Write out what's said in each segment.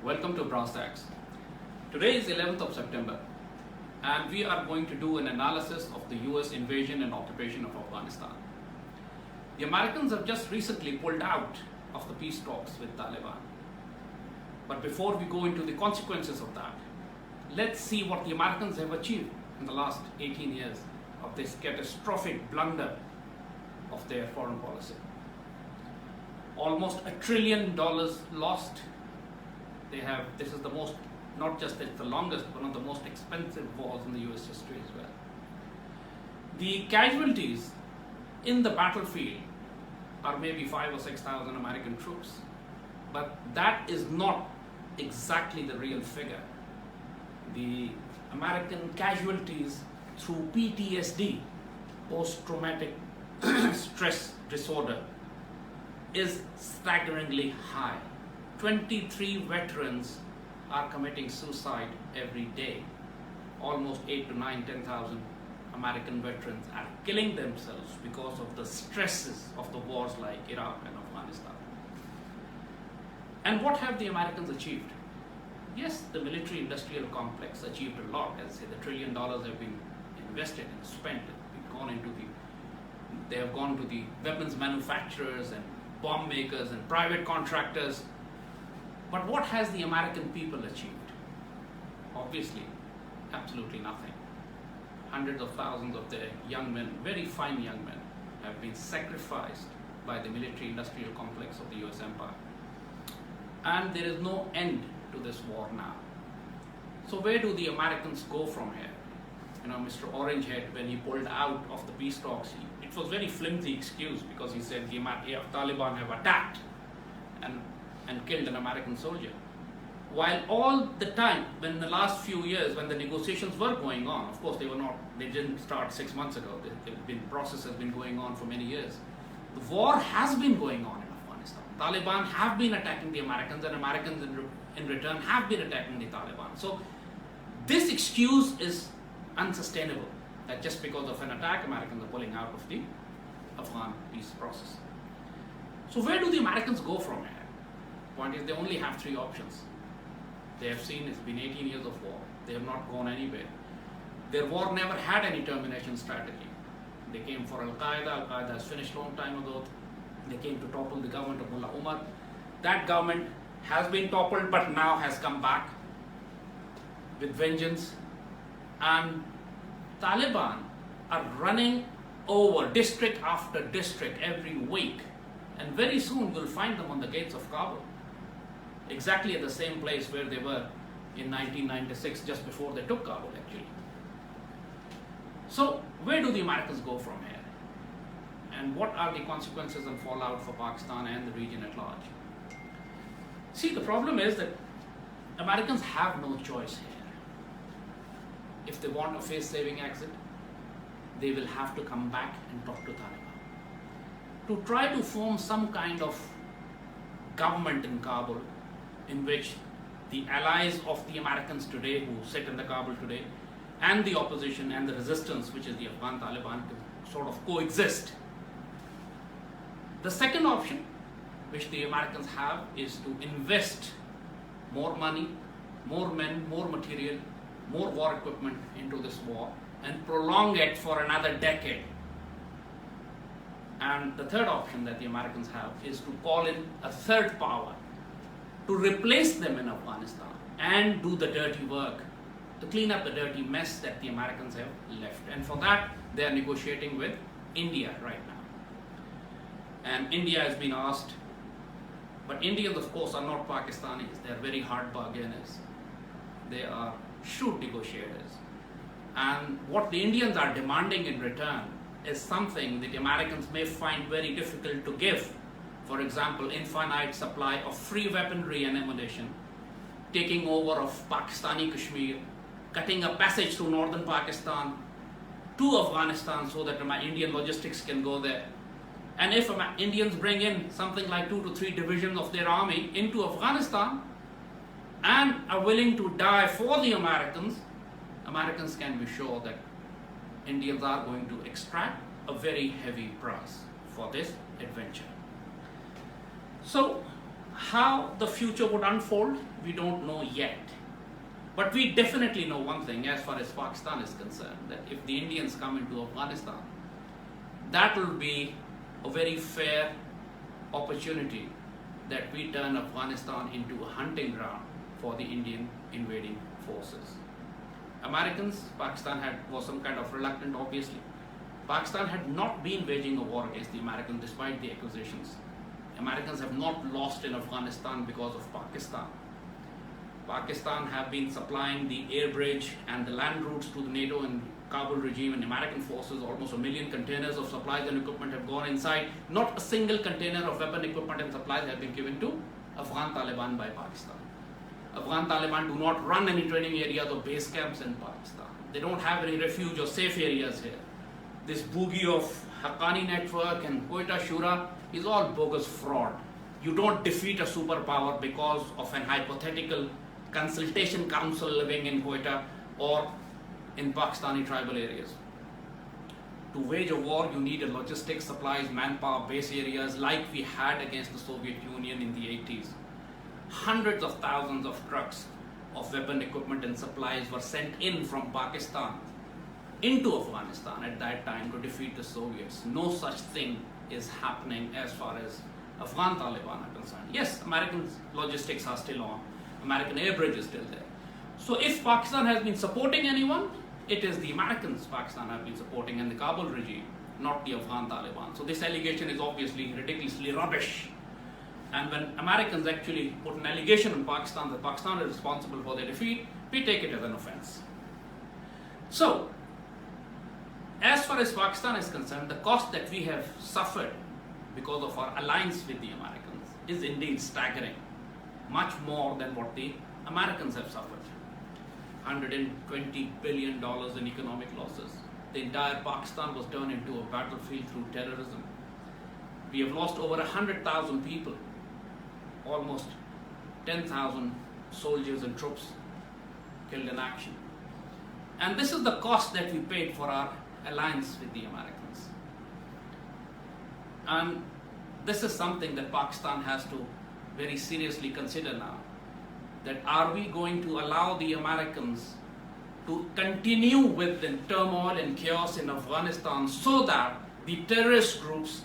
Welcome to Brass Tacks. Today is 11th of September and we are going to do an analysis of the US invasion and occupation of Afghanistan. The Americans have just recently pulled out of the peace talks with Taliban. But before we go into the consequences of that, let's see what the Americans have achieved in the last 18 years of this catastrophic blunder of their foreign policy. Almost $1 trillion lost. This is the most, not just it's the longest, one of the most expensive wars in the US history as well. The casualties in the battlefield are maybe 5,000 or 6,000 American troops, but that is not exactly the real figure. The American casualties through PTSD, post-traumatic stress disorder, is staggeringly high. 23 veterans are committing suicide every day. Almost 8 to 9, 10,000 American veterans are killing themselves because of the stresses of the wars like Iraq and Afghanistan. And what have the Americans achieved? Yes, the military-industrial complex achieved a lot. As I say, the $1 trillion have been invested and spent. They have gone to the weapons manufacturers and bomb makers and private contractors. But what has the American people achieved? Obviously, absolutely nothing. Hundreds of thousands of their young men, very fine young men, have been sacrificed by the military-industrial complex of the US empire. And there is no end to this war now. So where do the Americans go from here? Mr. Orangehead, when he pulled out of the peace talks, it was very flimsy excuse because he said the Taliban have attacked and killed an American soldier. While all the time, when the last few years, when the negotiations were going on, of course they didn't start 6 months ago. The process has been going on for many years. The war has been going on in Afghanistan. Taliban have been attacking the Americans, and Americans in return have been attacking the Taliban. So this excuse is unsustainable, that just because of an attack, Americans are pulling out of the Afghan peace process. So where do the Americans go from here? Point is, they only have 3 options. They have seen it's been 18 years of war. They have not gone anywhere. Their war never had any termination strategy. They came for Al-Qaeda. Al-Qaeda has finished a long time ago. They came to topple the government of Mullah Omar. That government has been toppled, but now has come back with vengeance. And Taliban are running over district after district every week. And very soon we'll find them on the gates of Kabul. Exactly at the same place where they were in 1996, just before they took Kabul actually. So where do the Americans go from here? And what are the consequences and fallout for Pakistan and the region at large? See, the problem is that Americans have no choice here. If they want a face-saving exit, they will have to come back and talk to Taliban. To try to form some kind of government in Kabul in which the allies of the Americans today who sit in the Kabul today and the opposition and the resistance, which is the Afghan Taliban, can sort of coexist. The second option which the Americans have is to invest more money, more men, more material, more war equipment into this war and prolong it for another decade. And the third option that the Americans have is to call in a third power to replace them in Afghanistan and do the dirty work, to clean up the dirty mess that the Americans have left. And for that, they are negotiating with India right now. And India has been asked, but Indians, of course, are not Pakistanis. They are very hard bargainers. They are shrewd negotiators. And what the Indians are demanding in return is something that the Americans may find very difficult to give. For example, infinite supply of free weaponry and ammunition, taking over of Pakistani Kashmir, cutting a passage through northern Pakistan to Afghanistan so that Indian logistics can go there. And if Indians bring in something like 2 to 3 divisions of their army into Afghanistan and are willing to die for the Americans, Americans can be sure that Indians are going to extract a very heavy price for this adventure. So How the future would unfold, we don't know yet. But we definitely know one thing as far as Pakistan is concerned, that if the Indians come into Afghanistan, that will be a very fair opportunity that we turn Afghanistan into a hunting ground for the Indian invading forces. Americans, Pakistan was some kind of reluctant, obviously. Pakistan had not been waging a war against the Americans despite the accusations. Americans have not lost in Afghanistan because of Pakistan. Pakistan have been supplying the air bridge and the land routes to the NATO and Kabul regime and American forces. Almost 1 million containers of supplies and equipment have gone inside. Not a single container of weapon equipment and supplies have been given to Afghan Taliban by Pakistan. Afghan Taliban do not run any training areas or base camps in Pakistan. They don't have any refuge or safe areas here. This boogie of Haqqani network and Quetta Shura is all bogus fraud. You don't defeat a superpower because of an hypothetical consultation council living in Quetta or in Pakistani tribal areas. To wage a war, you need a logistics, supplies, manpower, base areas like we had against the Soviet Union in the 80s. Hundreds of thousands of trucks of weapon equipment and supplies were sent in from Pakistan into Afghanistan at that time to defeat the Soviets. No such thing is happening as far as Afghan Taliban are concerned. Yes, American logistics are still on. American air bridge is still there. So if Pakistan has been supporting anyone, it is the Americans Pakistan have been supporting and the Kabul regime, not the Afghan Taliban. So this allegation is obviously ridiculously rubbish. And when Americans actually put an allegation on Pakistan that Pakistan is responsible for their defeat, we take it as an offense. So, as far as Pakistan is concerned, the cost that we have suffered because of our alliance with the Americans is indeed staggering. Much more than what the Americans have suffered. $120 billion in economic losses. The entire Pakistan was turned into a battlefield through terrorism. We have lost over 100,000 people, almost 10,000 soldiers and troops killed in action. And this is the cost that we paid for our alliance with the Americans. And this is something that Pakistan has to very seriously consider now. That are we going to allow the Americans to continue with the turmoil and chaos in Afghanistan so that the terrorist groups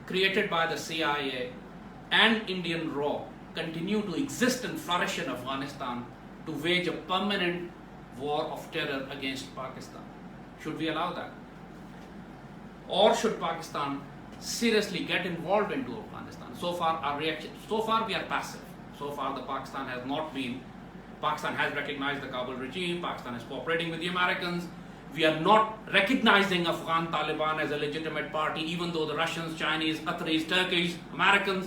created by the CIA and Indian RAW continue to exist and flourish in Afghanistan to wage a permanent war of terror against Pakistan? Should we allow that? Or should Pakistan seriously get involved into Afghanistan? So far our reaction, so far we are passive. So far the Pakistan has recognized the Kabul regime, Pakistan is cooperating with the Americans. We are not recognizing Afghan Taliban as a legitimate party, even though the Russians, Chinese, Qataris, Turkish, Americans,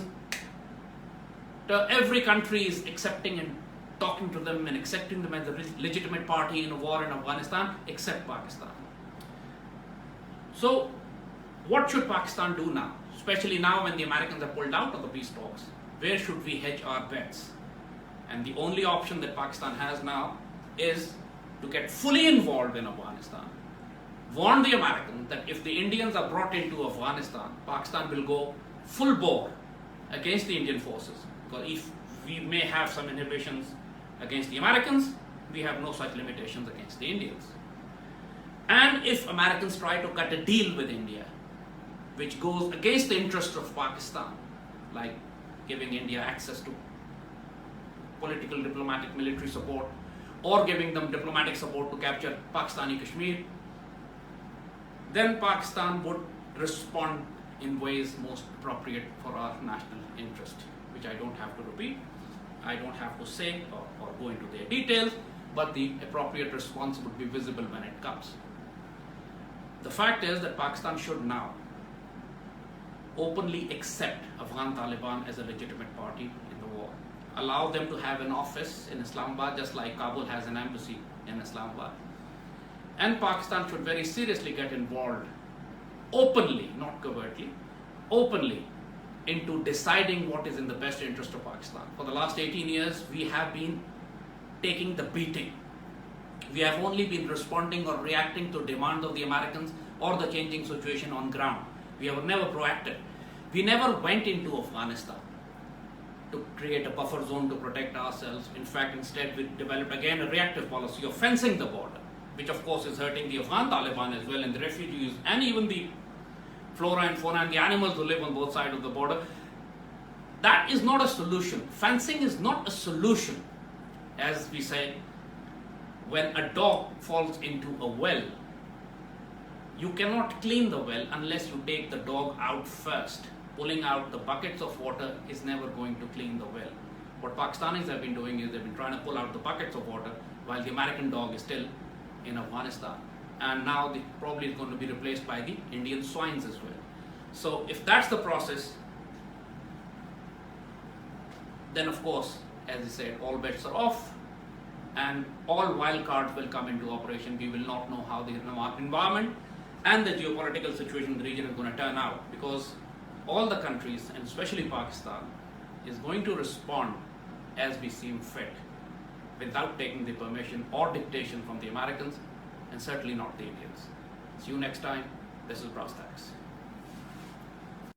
every country is accepting and talking to them and accepting them as a legitimate party in a war in Afghanistan, except Pakistan. So, what should Pakistan do now? Especially now when the Americans have pulled out of the peace talks. Where should we hedge our bets? And the only option that Pakistan has now is to get fully involved in Afghanistan. Warn the Americans that if the Indians are brought into Afghanistan, Pakistan will go full bore against the Indian forces. Because if we may have some inhibitions against the Americans, we have no such limitations against the Indians. And if Americans try to cut a deal with India, which goes against the interest of Pakistan, like giving India access to political, diplomatic, military support, or giving them diplomatic support to capture Pakistani Kashmir, then Pakistan would respond in ways most appropriate for our national interest, which I don't have to repeat, I don't have to say or go into their details, but the appropriate response would be visible when it comes. The fact is that Pakistan should now openly accept Afghan Taliban as a legitimate party in the war. Allow them to have an office in Islamabad, just like Kabul has an embassy in Islamabad. And Pakistan should very seriously get involved openly, not covertly, openly into deciding what is in the best interest of Pakistan. For the last 18 years, we have been taking the beating. We have only been responding or reacting to demands of the Americans or the changing situation on ground. We were never proactive. We never went into Afghanistan. to create a buffer zone to protect ourselves. In fact, instead we developed again a reactive policy of fencing the border, which of course is hurting the Afghan Taliban as well, and the refugees, and even the flora and fauna and the animals who live on both sides of the border. That is not a solution. Fencing is not a solution. As we say, when a dog falls into a well, you cannot clean the well unless you take the dog out first. Pulling out the buckets of water is never going to clean the well. What Pakistanis have been doing is they've been trying to pull out the buckets of water while the American dog is still in Afghanistan. And now the probably is going to be replaced by the Indian swines as well. So if that's the process, then of course, as I said, all bets are off and all wild cards will come into operation. We will not know how the environment and the geopolitical situation in the region is going to turn out, because all the countries, and especially Pakistan, is going to respond as we seem fit, without taking the permission or dictation from the Americans, and certainly not the Indians. See you next time. This is Brass Tacks.